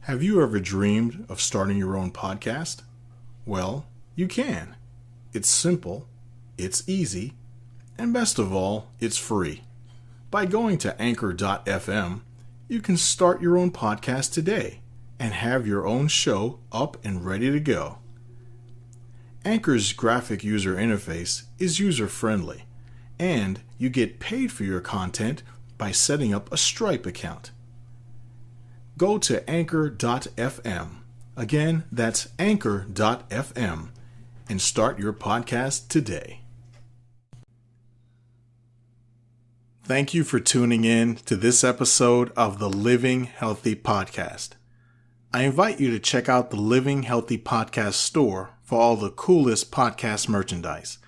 Have you ever dreamed of starting your own podcast? Well, you can. It's simple, it's easy, and best of all, it's free. By going to anchor.fm, you can start your own podcast today and have your own show up and ready to go. Anchor's graphic user interface is user-friendly, and you get paid for your content by setting up a Stripe account. Go to anchor.fm. Again, that's anchor.fm, and start your podcast today. Thank you for tuning in to this episode of the Living Healthy Podcast. I invite you to check out the Living Healthy Podcast store for all the coolest podcast merchandise.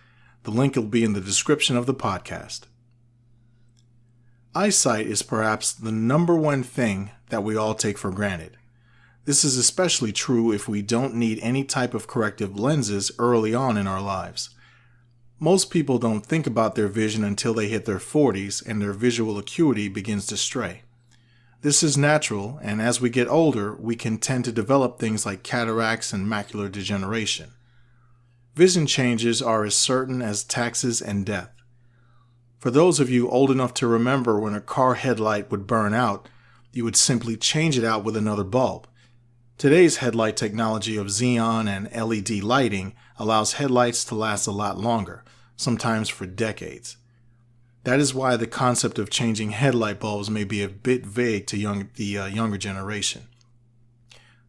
The link will be in the description of the podcast. Eyesight is perhaps the number one thing that we all take for granted. This is especially true if we don't need any type of corrective lenses early on in our lives. Most people don't think about their vision until they hit their 40s and their visual acuity begins to stray. This is natural, and as we get older, we can tend to develop things like cataracts and macular degeneration. Vision changes are as certain as taxes and death. For those of you old enough to remember when a car headlight would burn out, you would simply change it out with another bulb. Today's headlight technology of xenon and LED lighting allows headlights to last a lot longer, sometimes for decades. That is why the concept of changing headlight bulbs may be a bit vague to the younger generation.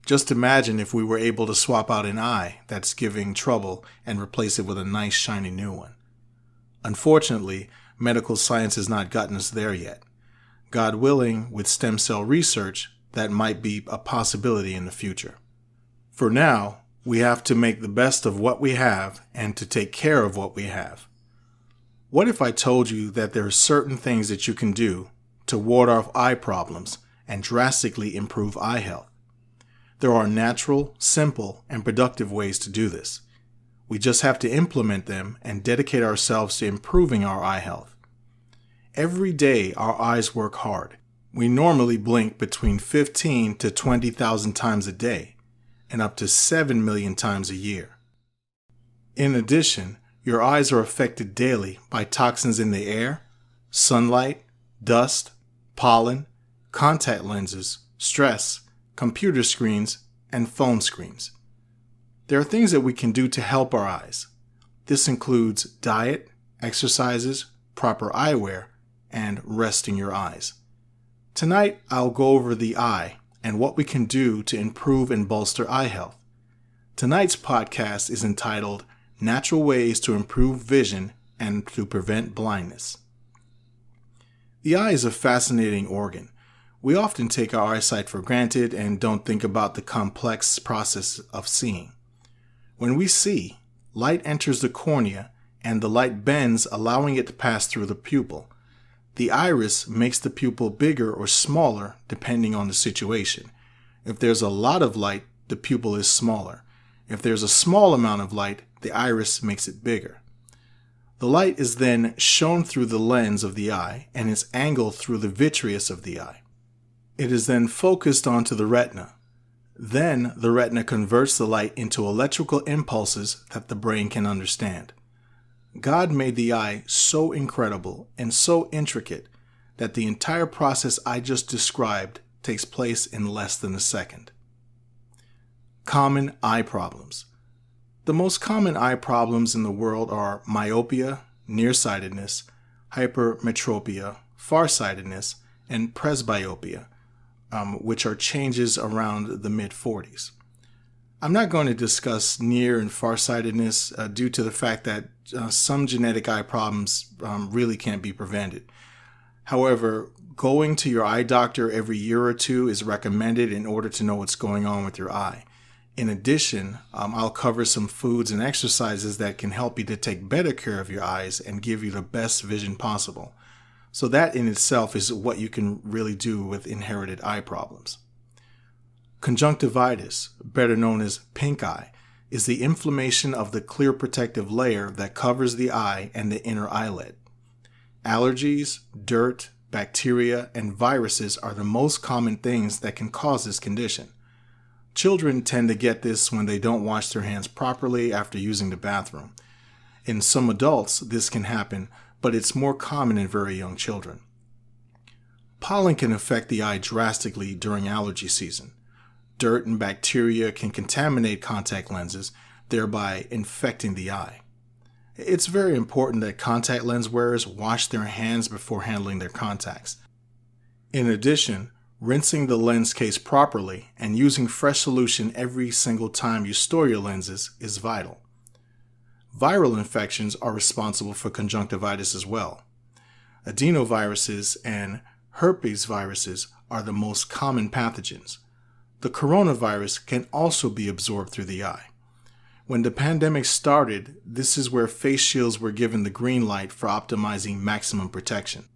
Just imagine if we were able to swap out an eye that's giving trouble and replace it with a nice shiny new one. Unfortunately, medical science has not gotten us there yet. God willing, with stem cell research, that might be a possibility in the future. For now, we have to make the best of what we have and to take care of what we have. What if I told you that there are certain things that you can do to ward off eye problems and drastically improve eye health? There are natural, simple, and productive ways to do this. We just have to implement them and dedicate ourselves to improving our eye health. Every day our eyes work hard. We normally blink between 15 to 20,000 times a day and up to 7 million times a year. In addition, your eyes are affected daily by toxins in the air, sunlight, dust, pollen, contact lenses, stress, computer screens, and phone screens. There are things that we can do to help our eyes. This includes diet, exercises, proper eyewear, and resting your eyes. Tonight, I'll go over the eye and what we can do to improve and bolster eye health. Tonight's podcast is entitled Natural Ways to Improve Vision and to Prevent Blindness. The eye is a fascinating organ. We often take our eyesight for granted and don't think about the complex process of seeing. When we see, light enters the cornea and the light bends, allowing it to pass through the pupil. The iris makes the pupil bigger or smaller depending on the situation. If there's a lot of light, the pupil is smaller. If there's a small amount of light, the iris makes it bigger. The light is then shown through the lens of the eye and is angled through the vitreous of the eye. It is then focused onto the retina. Then the retina converts the light into electrical impulses that the brain can understand. God made the eye so incredible and so intricate that the entire process I just described takes place in less than a second. Common eye problems. The most common eye problems in the world are myopia, nearsightedness, hypermetropia, farsightedness, and presbyopia, which are changes around the mid-40s. I'm not going to discuss near and farsightedness due to the fact that some genetic eye problems really can't be prevented. However, going to your eye doctor every year or two is recommended in order to know what's going on with your eye. In addition, I'll cover some foods and exercises that can help you to take better care of your eyes and give you the best vision possible. So that in itself is what you can really do with inherited eye problems. Conjunctivitis, better known as pink eye, is the inflammation of the clear protective layer that covers the eye and the inner eyelid. Allergies, dirt, bacteria, and viruses are the most common things that can cause this condition. Children tend to get this when they don't wash their hands properly after using the bathroom. In some adults, this can happen, but it's more common in very young children. Pollen can affect the eye drastically during allergy season. Dirt and bacteria can contaminate contact lenses, thereby infecting the eye. It's very important that contact lens wearers wash their hands before handling their contacts. In addition, rinsing the lens case properly and using fresh solution every single time you store your lenses is vital. Viral infections are responsible for conjunctivitis as well. Adenoviruses and herpes viruses are the most common pathogens. The coronavirus can also be absorbed through the eye. When the pandemic started, this is where face shields were given the green light for optimizing maximum protection.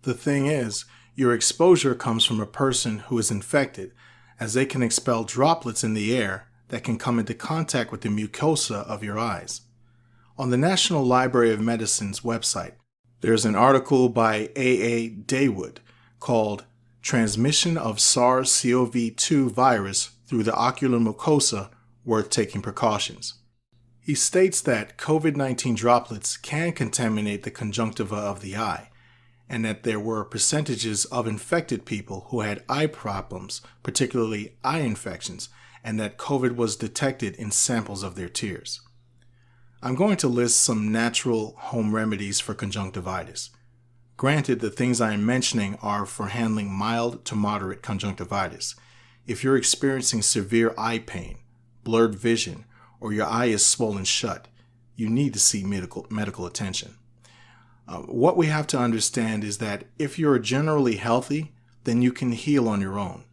The thing is, your exposure comes from a person who is infected, as they can expel droplets in the air that can come into contact with the mucosa of your eyes. On the National Library of Medicine's website, there's an article by A.A. Daywood called Transmission of SARS-CoV-2 Virus Through the Ocular Mucosa, Worth Taking Precautions. He states that COVID-19 droplets can contaminate the conjunctiva of the eye, and that there were percentages of infected people who had eye problems, particularly eye infections, and that COVID was detected in samples of their tears. I'm going to list some natural home remedies for conjunctivitis. Granted, the things I am mentioning are for handling mild to moderate conjunctivitis. If you're experiencing severe eye pain, blurred vision, or your eye is swollen shut, you need to seek medical attention. What we have to understand is that if you're generally healthy, then you can heal on your own.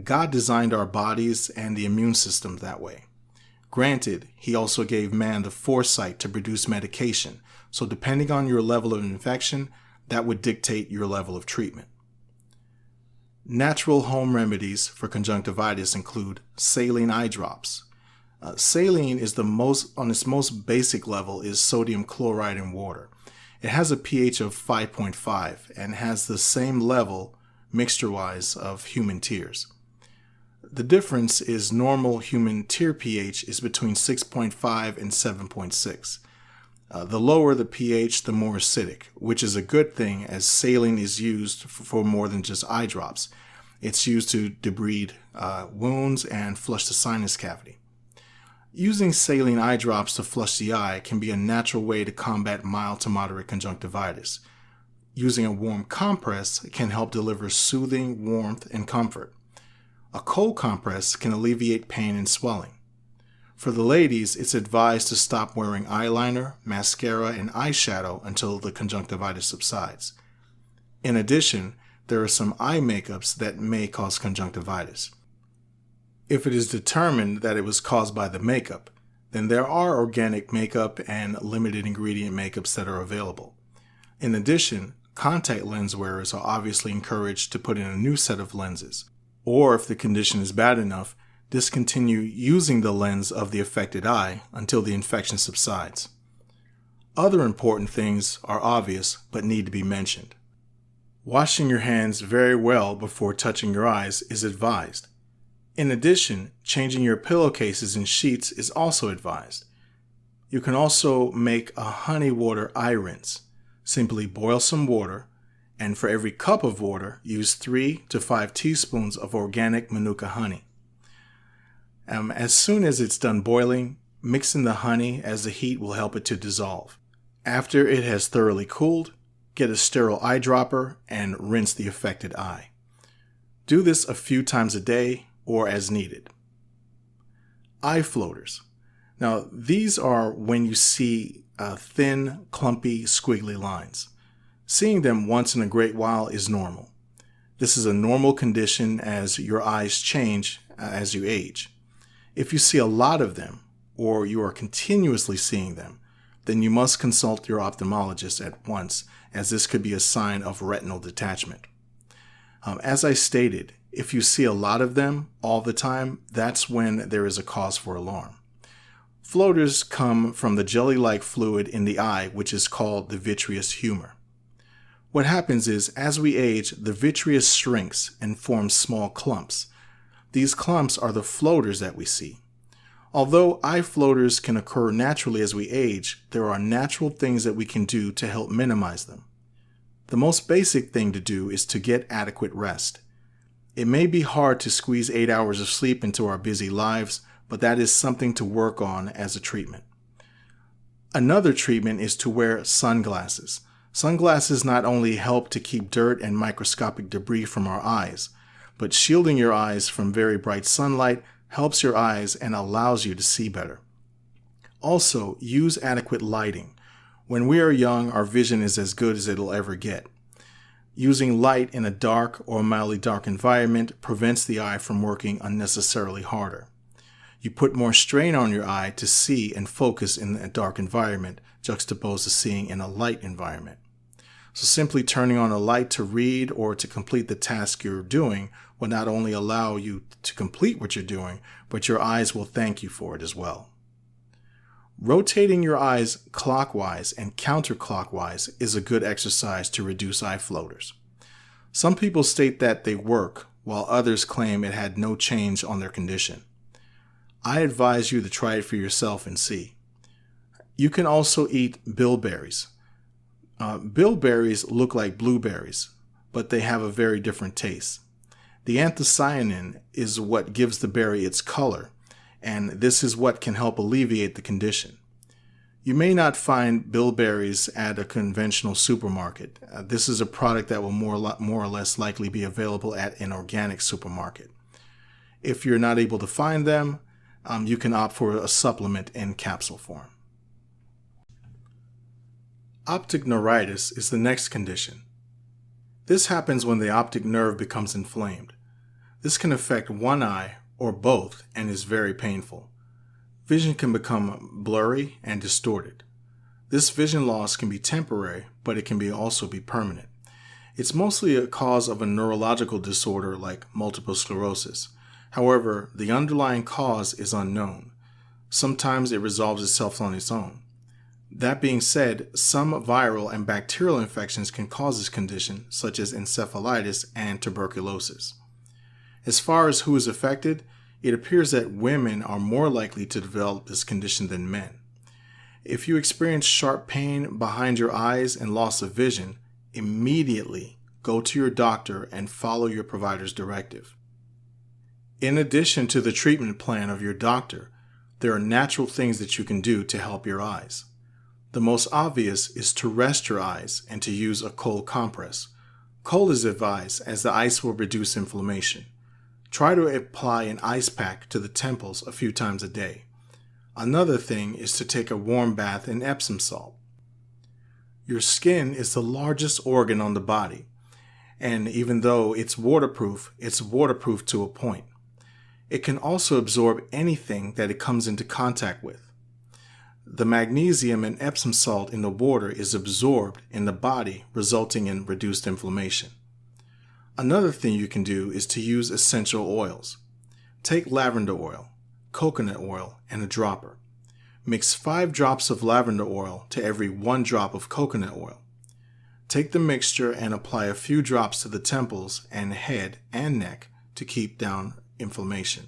God designed our bodies and the immune system that way. Granted, He also gave man the foresight to produce medication, so depending on your level of infection, that would dictate your level of treatment. Natural home remedies for conjunctivitis include saline eye drops. Saline is on its most basic level is sodium chloride in water. It has a pH of 5.5 and has the same level, mixture-wise, of human tears. The difference is normal human tear pH is between 6.5 and 7.6. The lower the pH, the more acidic, which is a good thing as saline is used for more than just eye drops. It's used to debride wounds and flush the sinus cavity. Using saline eye drops to flush the eye can be a natural way to combat mild to moderate conjunctivitis. Using a warm compress can help deliver soothing warmth and comfort. A cold compress can alleviate pain and swelling. For the ladies, it's advised to stop wearing eyeliner, mascara, and eyeshadow until the conjunctivitis subsides. In addition, there are some eye makeups that may cause conjunctivitis. If it is determined that it was caused by the makeup, then there are organic makeup and limited ingredient makeups that are available. In addition, contact lens wearers are obviously encouraged to put in a new set of lenses, or if the condition is bad enough, discontinue using the lens of the affected eye until the infection subsides. Other important things are obvious but need to be mentioned. Washing your hands very well before touching your eyes is advised. In addition, changing your pillowcases and sheets is also advised. You can also make a honey water eye rinse. Simply boil some water, and for every cup of water, use 3 to 5 teaspoons of organic Manuka honey. As soon as it's done boiling, mix in the honey as the heat will help it to dissolve. After it has thoroughly cooled, get a sterile eyedropper and rinse the affected eye. Do this a few times a day or as needed. Eye floaters. Now, these are when you see thin, clumpy, squiggly lines. Seeing them once in a great while is normal. This is a normal condition as your eyes change as you age. If you see a lot of them, or you are continuously seeing them, then you must consult your ophthalmologist at once, as this could be a sign of retinal detachment. As I stated, if you see a lot of them all the time, that's when there is a cause for alarm. Floaters come from the jelly-like fluid in the eye, which is called the vitreous humor. What happens is, as we age, the vitreous shrinks and forms small clumps. These clumps are the floaters that we see. Although eye floaters can occur naturally as we age, there are natural things that we can do to help minimize them. The most basic thing to do is to get adequate rest. It may be hard to squeeze 8 hours of sleep into our busy lives, but that is something to work on as a treatment. Another treatment is to wear sunglasses. Sunglasses not only help to keep dirt and microscopic debris from our eyes, but shielding your eyes from very bright sunlight helps your eyes and allows you to see better. Also, use adequate lighting. When we are young, our vision is as good as it'll ever get. Using light in a dark or mildly dark environment prevents the eye from working unnecessarily harder. You put more strain on your eye to see and focus in a dark environment, juxtaposed to seeing in a light environment. So simply turning on a light to read or to complete the task you're doing will not only allow you to complete what you're doing, but your eyes will thank you for it as well. Rotating your eyes clockwise and counterclockwise is a good exercise to reduce eye floaters. Some people state that they work, while others claim it had no change on their condition. I advise you to try it for yourself and see. You can also eat bilberries. Bilberries look like blueberries, but they have a very different taste. The anthocyanin is what gives the berry its color, and this is what can help alleviate the condition. You may not find bilberries at a conventional supermarket. This is a product that will more or less likely be available at an organic supermarket. If you're not able to find them, you can opt for a supplement in capsule form. Optic neuritis is the next condition. This happens when the optic nerve becomes inflamed. This can affect one eye or both and is very painful. Vision can become blurry and distorted. This vision loss can be temporary, but it can also be permanent. It's mostly a cause of a neurological disorder like multiple sclerosis. However, the underlying cause is unknown. Sometimes it resolves itself on its own. That being said, some viral and bacterial infections can cause this condition, such as encephalitis and tuberculosis. As far as who is affected, it appears that women are more likely to develop this condition than men. If you experience sharp pain behind your eyes and loss of vision, immediately go to your doctor and follow your provider's directive. In addition to the treatment plan of your doctor, there are natural things that you can do to help your eyes. The most obvious is to rest your eyes and to use a cold compress. Cold is advised as the ice will reduce inflammation. Try to apply an ice pack to the temples a few times a day. Another thing is to take a warm bath in Epsom salt. Your skin is the largest organ on the body, and even though it's waterproof to a point. It can also absorb anything that it comes into contact with. The magnesium in Epsom salt in the water is absorbed in the body, resulting in reduced inflammation. Another thing you can do is to use essential oils. Take lavender oil, coconut oil, and a dropper. Mix 5 drops of lavender oil to every 1 drop of coconut oil. Take the mixture and apply a few drops to the temples and head and neck to keep down inflammation.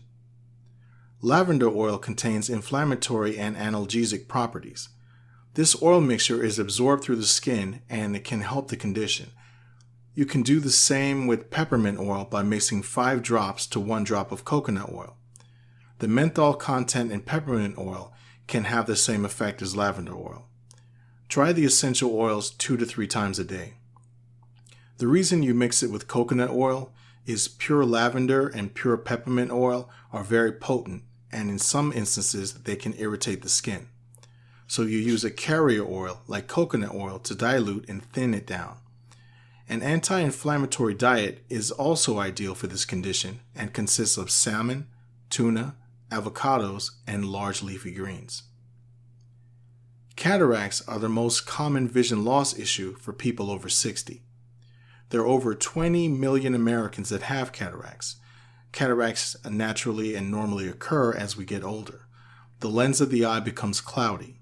Lavender oil contains inflammatory and analgesic properties. This oil mixture is absorbed through the skin and it can help the condition. You can do the same with peppermint oil by mixing 5 drops to 1 drop of coconut oil. The menthol content in peppermint oil can have the same effect as lavender oil. Try the essential oils 2 to 3 times a day. The reason you mix it with coconut oil is pure lavender and pure peppermint oil are very potent, and in some instances they can irritate the skin. So you use a carrier oil like coconut oil to dilute and thin it down. An anti-inflammatory diet is also ideal for this condition and consists of salmon, tuna, avocados, and large leafy greens. Cataracts are the most common vision loss issue for people over 60. There are over 20 million Americans that have cataracts. Cataracts naturally and normally occur as we get older. The lens of the eye becomes cloudy.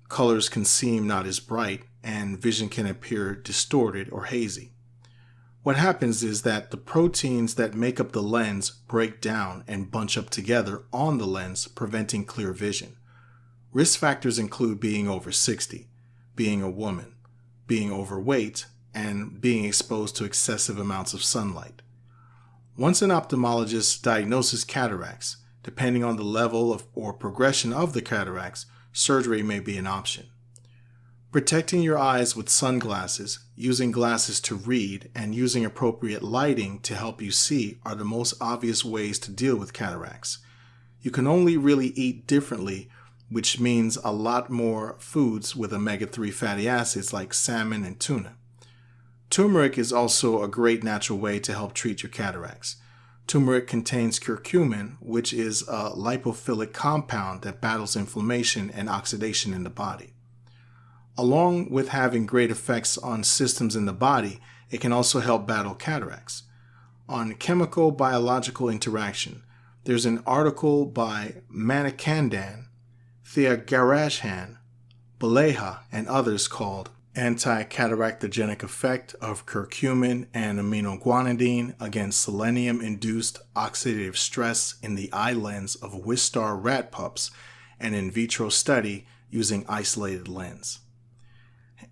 Colors can seem not as bright, and vision can appear distorted or hazy. What happens is that the proteins that make up the lens break down and bunch up together on the lens, preventing clear vision. Risk factors include being over 60, being a woman, being overweight, and being exposed to excessive amounts of sunlight. Once an ophthalmologist diagnoses cataracts, depending on the level of or progression of the cataracts, surgery may be an option. Protecting your eyes with sunglasses, using glasses to read, and using appropriate lighting to help you see are the most obvious ways to deal with cataracts. You can only really eat differently, which means a lot more foods with omega-3 fatty acids like salmon and tuna. Turmeric is also a great natural way to help treat your cataracts. Turmeric contains curcumin, which is a lipophilic compound that battles inflammation and oxidation in the body. Along with having great effects on systems in the body, it can also help battle cataracts. On chemical-biological interaction, there's an article by Manikandan, Thiagarajan, Baleha, and others called Anti-Cataractogenic Effect of Curcumin and Aminoguanidine Against Selenium-Induced Oxidative Stress in the Eye Lens of Wistar Rat Pups, an in vitro study using isolated lens.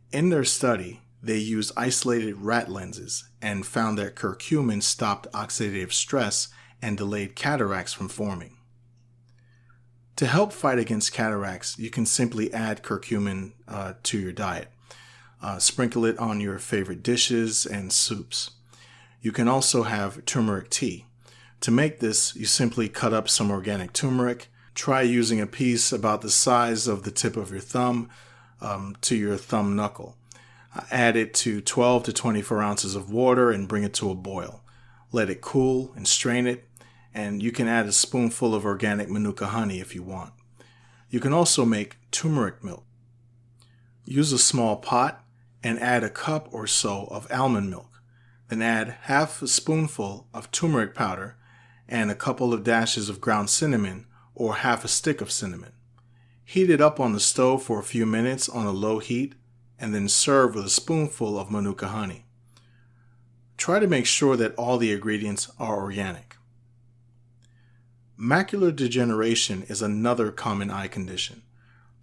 In their study, they used isolated rat lenses and found that curcumin stopped oxidative stress and delayed cataracts from forming. To help fight against cataracts, you can simply add curcumin to your diet. Sprinkle it on your favorite dishes and soups. You can also have turmeric tea. To make this, you simply cut up some organic turmeric. Try using a piece about the size of the tip of your thumb to your thumb knuckle. Add it to 12 to 24 ounces of water and bring it to a boil. Let it cool and strain it, and you can add a spoonful of organic Manuka honey if you want. You can also make turmeric milk. Use a small pot and add a cup or so of almond milk. Then add half a spoonful of turmeric powder and a couple of dashes of ground cinnamon or half a stick of cinnamon. Heat it up on the stove for a few minutes on a low heat and then serve with a spoonful of Manuka honey. Try to make sure that all the ingredients are organic. Macular degeneration is another common eye condition.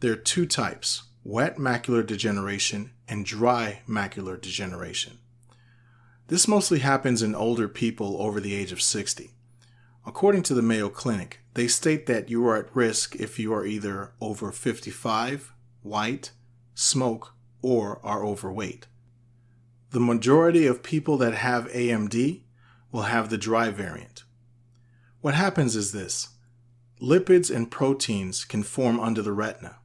There are two types: wet macular degeneration and dry macular degeneration. This mostly happens in older people over the age of 60. According to the Mayo Clinic, they state that you are at risk if you are either over 55, white, smoke, or are overweight. The majority of people that have AMD will have the dry variant. What happens is this: lipids and proteins can form under the retina.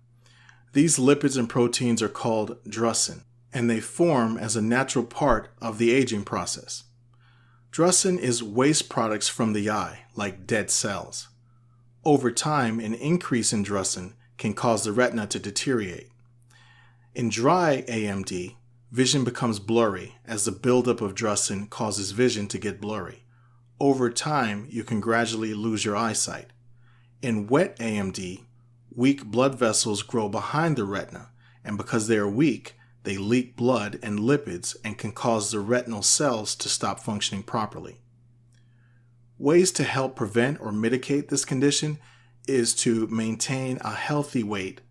These lipids and proteins are called drusen, and they form as a natural part of the aging process. Drusen is waste products from the eye, like dead cells. Over time, an increase in drusen can cause the retina to deteriorate. In dry AMD, vision becomes blurry as the buildup of drusen causes vision to get blurry. Over time, you can gradually lose your eyesight. In wet AMD, weak blood vessels grow behind the retina, and because they are weak, they leak blood and lipids and can cause the retinal cells to stop functioning properly. Ways to help prevent or mitigate this condition is to maintain a healthy weight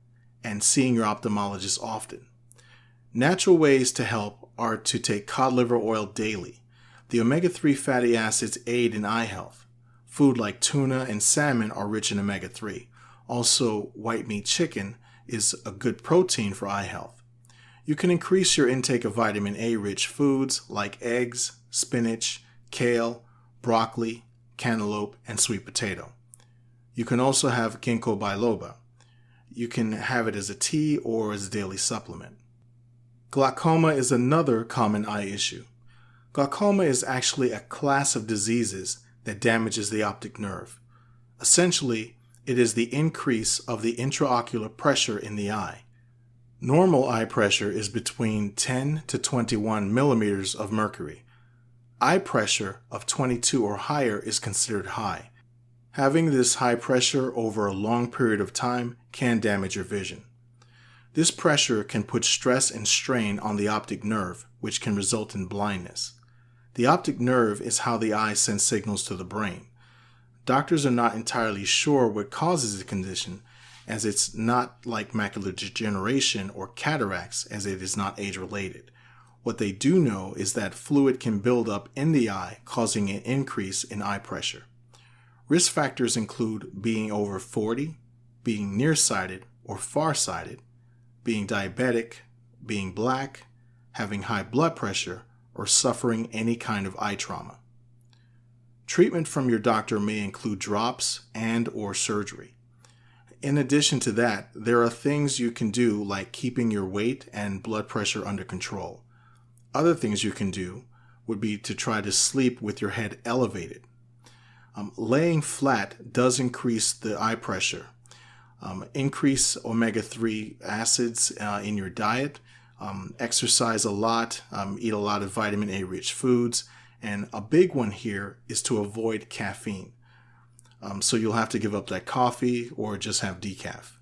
and seeing your ophthalmologist often. Natural ways to help are to take cod liver oil daily. The omega-3 fatty acids aid in eye health. Food like tuna and salmon are rich in omega-3. Also, white meat chicken is a good protein for eye health. You can increase your intake of vitamin A-rich foods like eggs, spinach, kale, broccoli, cantaloupe, and sweet potato. You can also have ginkgo biloba. You can have it as a tea or as a daily supplement. Glaucoma is another common eye issue. Glaucoma is actually a class of diseases that damages the optic nerve. Essentially, it is the increase of the intraocular pressure in the eye. Normal eye pressure is between 10 to 21 millimeters of mercury. Eye pressure of 22 or higher is considered high. Having this high pressure over a long period of time can damage your vision. This pressure can put stress and strain on the optic nerve, which can result in blindness. The optic nerve is how the eye sends signals to the brain. Doctors are not entirely sure what causes the condition, as it's not like macular degeneration or cataracts, as it is not age-related. What they do know is that fluid can build up in the eye, causing an increase in eye pressure. Risk factors include being over 40, being nearsighted or farsighted, being diabetic, being black, having high blood pressure, or suffering any kind of eye trauma. Treatment from your doctor may include drops and/or surgery. In addition to that, there are things you can do like keeping your weight and blood pressure under control. Other things you can do would be to try to sleep with your head elevated. Laying flat does increase the eye pressure. Increase omega-3 acids in your diet. Exercise a lot. Eat a lot of vitamin A rich foods. And a big one here is to avoid caffeine. So you'll have to give up that coffee or just have decaf.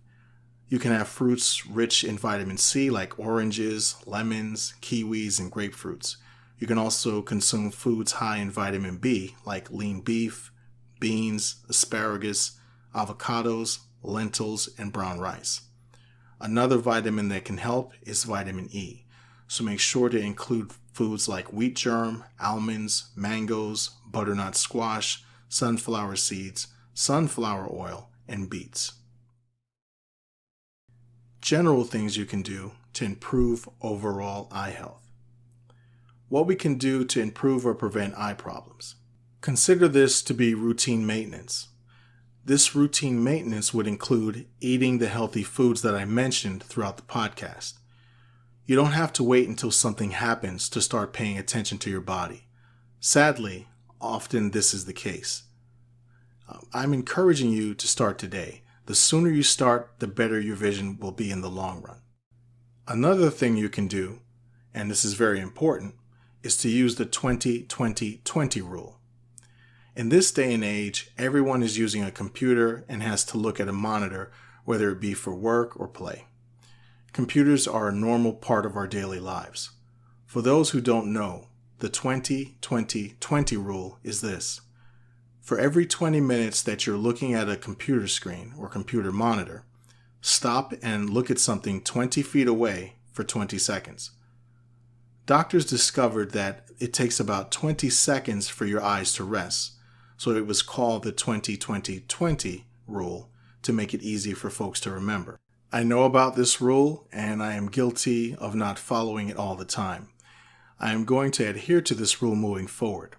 You can have fruits rich in vitamin C like oranges, lemons, kiwis, and grapefruits. You can also consume foods high in vitamin B like lean beef, beans, asparagus, avocados, lentils, and brown rice. Another vitamin that can help is vitamin E. So make sure to include foods like wheat germ, almonds, mangoes, butternut squash, sunflower seeds, sunflower oil, and beets. General things you can do to improve overall eye health. What we can do to improve or prevent eye problems. Consider this to be routine maintenance. This routine maintenance would include eating the healthy foods that I mentioned throughout the podcast. You don't have to wait until something happens to start paying attention to your body. Sadly, often this is the case. I'm encouraging you to start today. The sooner you start, the better your vision will be in the long run. Another thing you can do, and this is very important, is to use the 20-20-20 rule. In this day and age, everyone is using a computer and has to look at a monitor, whether it be for work or play. Computers are a normal part of our daily lives. For those who don't know, the 20-20-20 rule is this. For every 20 minutes that you're looking at a computer screen or computer monitor, stop and look at something 20 feet away for 20 seconds. Doctors discovered that it takes about 20 seconds for your eyes to rest, so it was called the 20-20-20 rule to make it easy for folks to remember. I know about this rule, and I am guilty of not following it all the time. I am going to adhere to this rule moving forward.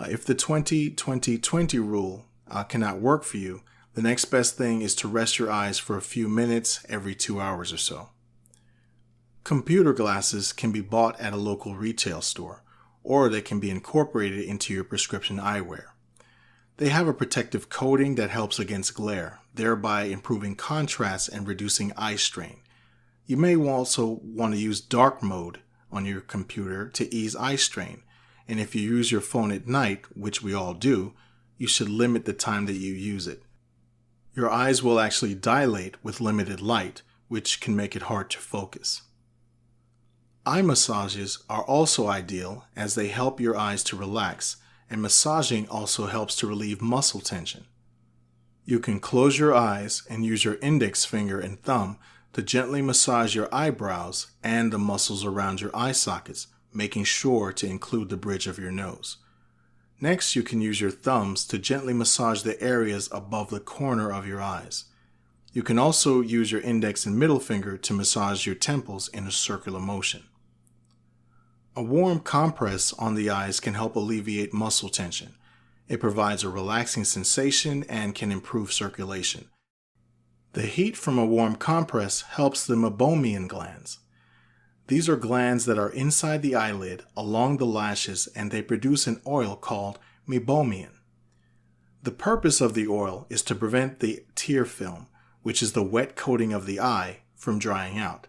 If the 20-20-20 rule cannot work for you, the next best thing is to rest your eyes for a few minutes every 2 hours or so. Computer glasses can be bought at a local retail store, or they can be incorporated into your prescription eyewear. They have a protective coating that helps against glare, thereby improving contrast and reducing eye strain. You may also want to use dark mode on your computer to ease eye strain, and if you use your phone at night, which we all do, you should limit the time that you use it. Your eyes will actually dilate with limited light, which can make it hard to focus. Eye massages are also ideal as they help your eyes to relax, and massaging also helps to relieve muscle tension. You can close your eyes and use your index finger and thumb to gently massage your eyebrows and the muscles around your eye sockets, making sure to include the bridge of your nose. Next, you can use your thumbs to gently massage the areas above the corner of your eyes. You can also use your index and middle finger to massage your temples in a circular motion. A warm compress on the eyes can help alleviate muscle tension. It provides a relaxing sensation and can improve circulation. The heat from a warm compress helps the meibomian glands. These are glands that are inside the eyelid along the lashes, and they produce an oil called meibomian. The purpose of the oil is to prevent the tear film, which is the wet coating of the eye, from drying out.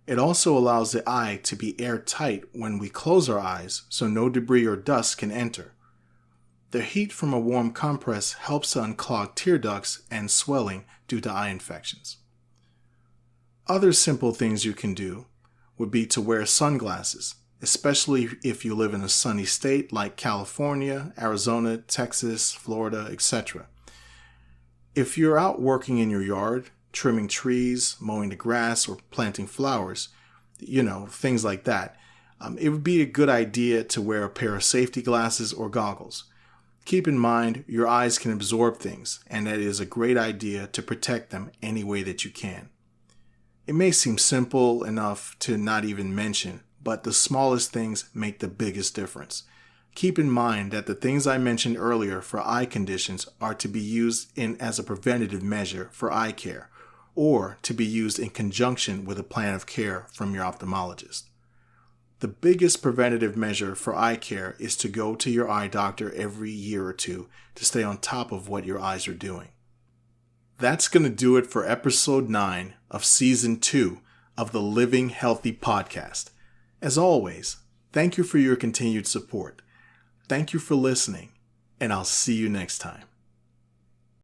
It also allows the eye to be airtight when we close our eyes so no debris or dust can enter. The heat from a warm compress helps to unclog tear ducts and swelling due to eye infections. Other simple things you can do would be to wear sunglasses, especially if you live in a sunny state like California, Arizona, Texas, Florida, etc. If you're out working in your yard, trimming trees, mowing the grass, or planting flowers, things like that, it would be a good idea to wear a pair of safety glasses or goggles. Keep in mind your eyes can absorb things, and that it is a great idea to protect them any way that you can. It may seem simple enough to not even mention, but the smallest things make the biggest difference. Keep in mind that the things I mentioned earlier for eye conditions are to be used as a preventative measure for eye care, or to be used in conjunction with a plan of care from your ophthalmologist. The biggest preventative measure for eye care is to go to your eye doctor every year or two to stay on top of what your eyes are doing. That's going to do it for episode 9 of season 2 of the Living Healthy podcast. As always, thank you for your continued support. Thank you for listening, and I'll see you next time.